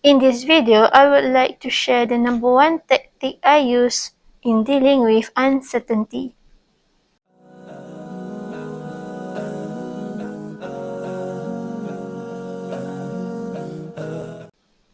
In this video, I would like to share the number one tactic I use in dealing with uncertainty.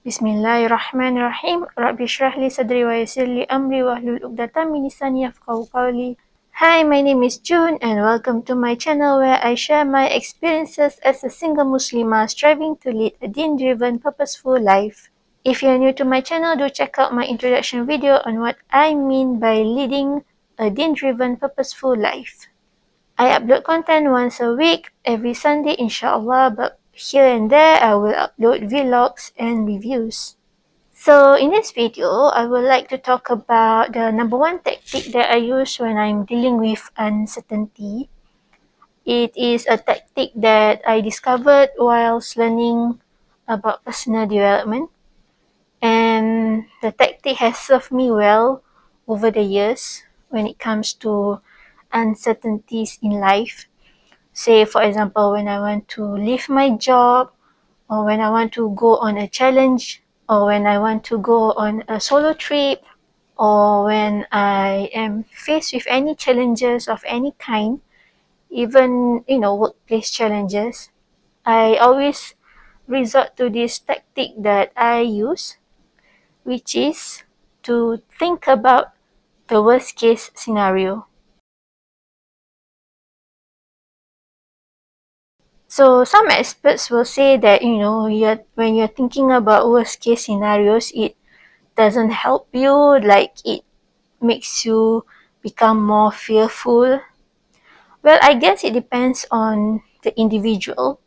Bismillahirrahmanirrahim. Rabbi shrah li sadri wa yassir li amri wahlul 'uqdatam min lisani yafqahu qawli. Hi, my name is June and welcome to my channel where I share my experiences as a single Muslimah striving to lead a deen-driven, purposeful life. If you're new to my channel, do check out my introduction video on what I mean by leading a deen-driven, purposeful life. I upload content once a week, every Sunday inshallah, but here and there I will upload vlogs and reviews. So in this video, I would like to talk about the number one tactic that I use when I'm dealing with uncertainty. It is a tactic that I discovered whilst learning about personal development. And the tactic has served me well over the years when it comes to uncertainties in life. Say, for example, when I want to leave my job, or when I want to go on a challenge, or when I want to go on a solo trip, or when I am faced with any challenges of any kind, even, workplace challenges, I always resort to this tactic that I use, which is to think about the worst case scenario. So some experts will say that, when you're thinking about worst case scenarios, it doesn't help you, like it makes you become more fearful. Well, I guess it depends on the individual.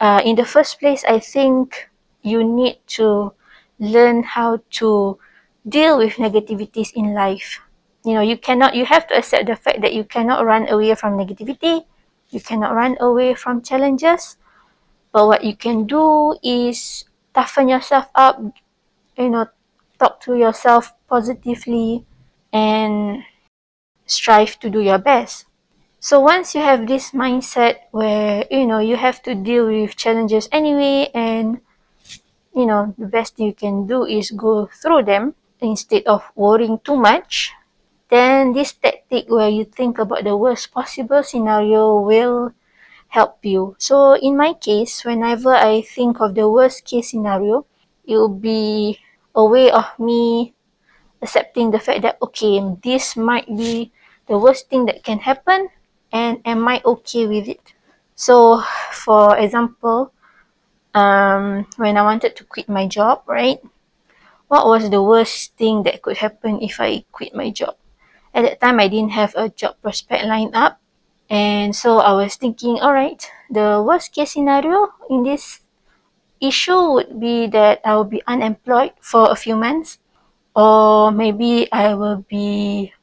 In the first place, I think you need to learn how to deal with negativities in life. You have to accept the fact that you cannot run away from negativity, you cannot run away from challenges, but what you can do is toughen yourself up, talk to yourself positively and strive to do your best. So once you have this mindset where, you have to deal with challenges anyway, and, the best thing you can do is go through them instead of worrying too much, then this tactic where you think about the worst possible scenario will help you. So in my case, whenever I think of the worst case scenario, it will be a way of me accepting the fact that, okay, this might be the worst thing that can happen, and am I okay with it? So for example, when I wanted to quit my job, right? What was the worst thing that could happen if I quit my job? At that time, I didn't have a job prospect lined up. And so I was thinking, all right, the worst case scenario in this issue would be that I will be unemployed for a few months, or maybe I will be,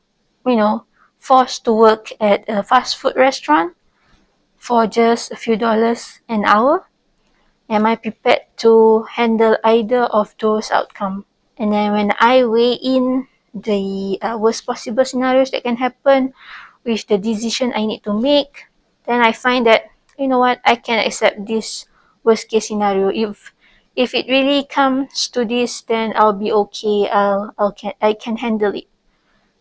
forced to work at a fast food restaurant for just a few dollars an hour. Am I prepared to handle either of those outcomes? And then when I weigh in the worst possible scenarios that can happen with the decision I need to make, then I find that, you know what, I can accept this worst case scenario. If it really comes to this, then I'll be okay. I can handle it.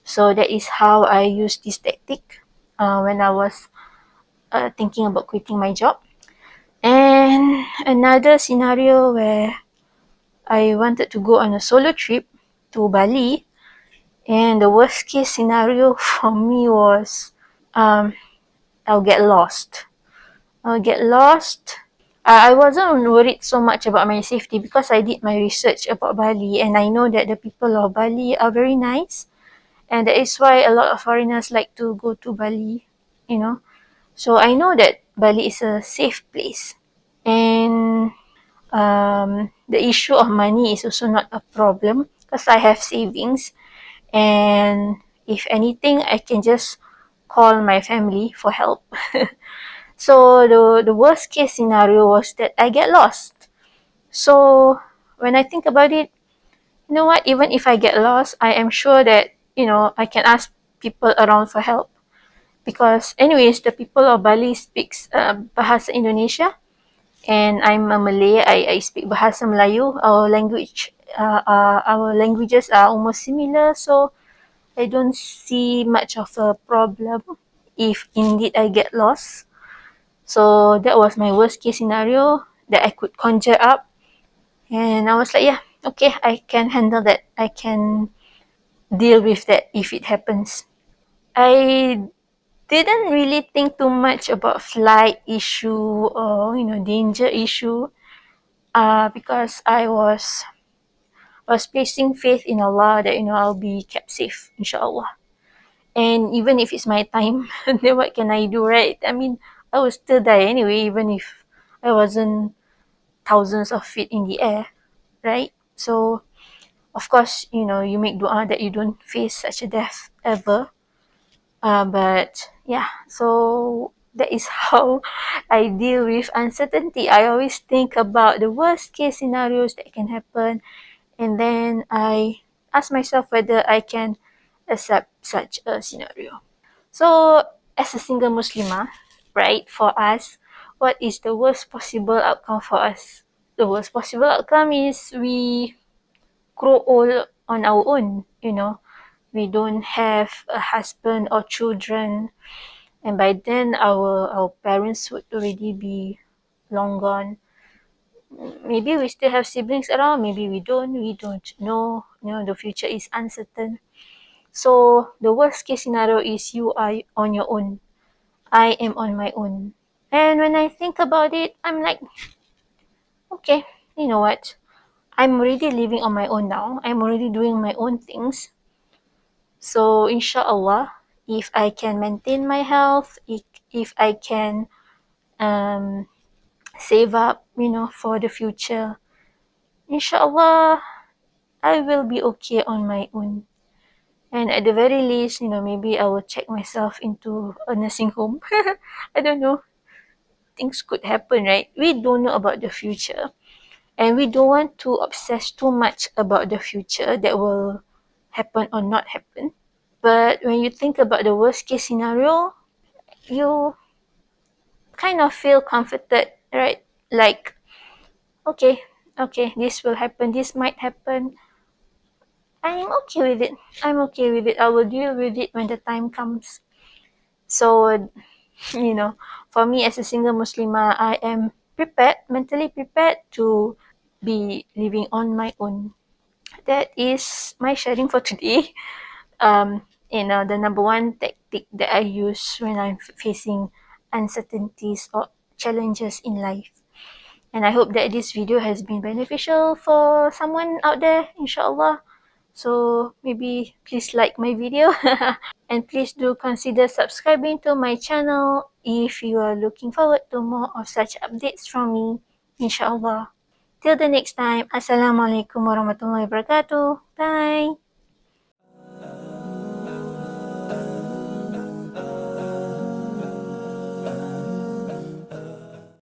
So that is how I use this tactic when I was thinking about quitting my job. And another scenario where I wanted to go on a solo trip to Bali, and the worst case scenario for me was I'll get lost. I'll get lost. I wasn't worried so much about my safety because I did my research about Bali, and I know that the people of Bali are very nice, and that is why a lot of foreigners like to go to Bali, So I know that Bali is a safe place, and the issue of money is also not a problem because I have savings, and if anything, I can just call my family for help. So the worst case scenario was that I get lost. So when I think about it, you know what? Even if I get lost, I am sure that, I can ask people around for help. Because anyways, the people of Bali speaks Bahasa Indonesia. and I'm a Malay. I speak Bahasa Melayu. Our languages are almost similar, so I don't see much of a problem if indeed I get lost. So that was my worst case scenario that I could conjure up, and I was like, yeah, okay, I can handle that. I can deal with that if it happens. I didn't really think too much about flight issue or danger issue, because I was placing faith in Allah that I'll be kept safe, inshallah. And even if it's my time, then what can I do, right? I mean, I would still die anyway, even if I wasn't thousands of feet in the air, right? So of course, you make dua that you don't face such a death ever. But yeah, so that is how I deal with uncertainty. I always think about the worst case scenarios that can happen, and then I ask myself whether I can accept such a scenario. So, as a single Muslimah, right, for us, what is the worst possible outcome for us? The worst possible outcome is we grow old on our own, we don't have a husband or children, and by then our parents would already be long gone. Maybe we still have siblings around, maybe we don't know. The future is uncertain. So the worst case scenario is you are on your own. I am on my own. And when I think about it, I'm like, okay, you know what, I'm already living on my own now, I'm already doing my own things. So inshallah, if I can maintain my health, if I can um, save up, for the future, inshallah, I will be okay on my own. And at the very least, maybe I will check myself into a nursing home. I don't know. Things could happen, right? We don't know about the future. And we don't want to obsess too much about the future that will happen or not happen. But when you think about the worst case scenario, you kind of feel comforted, right? Like, okay, okay, this will happen, this might happen. I'm okay with it. I'm okay with it. I will deal with it when the time comes. So, you know, for me as a single Muslimah, I am prepared, mentally prepared to be living on my own. That is my sharing for today. The number one tactic that I use when I'm facing uncertainties or challenges in life. And I hope that this video has been beneficial for someone out there, inshallah. So maybe please like my video and please do consider subscribing to my channel if you are looking forward to more of such updates from me, inshallah. Till the next time, Assalamualaikum warahmatullahi wabarakatuh. Bye.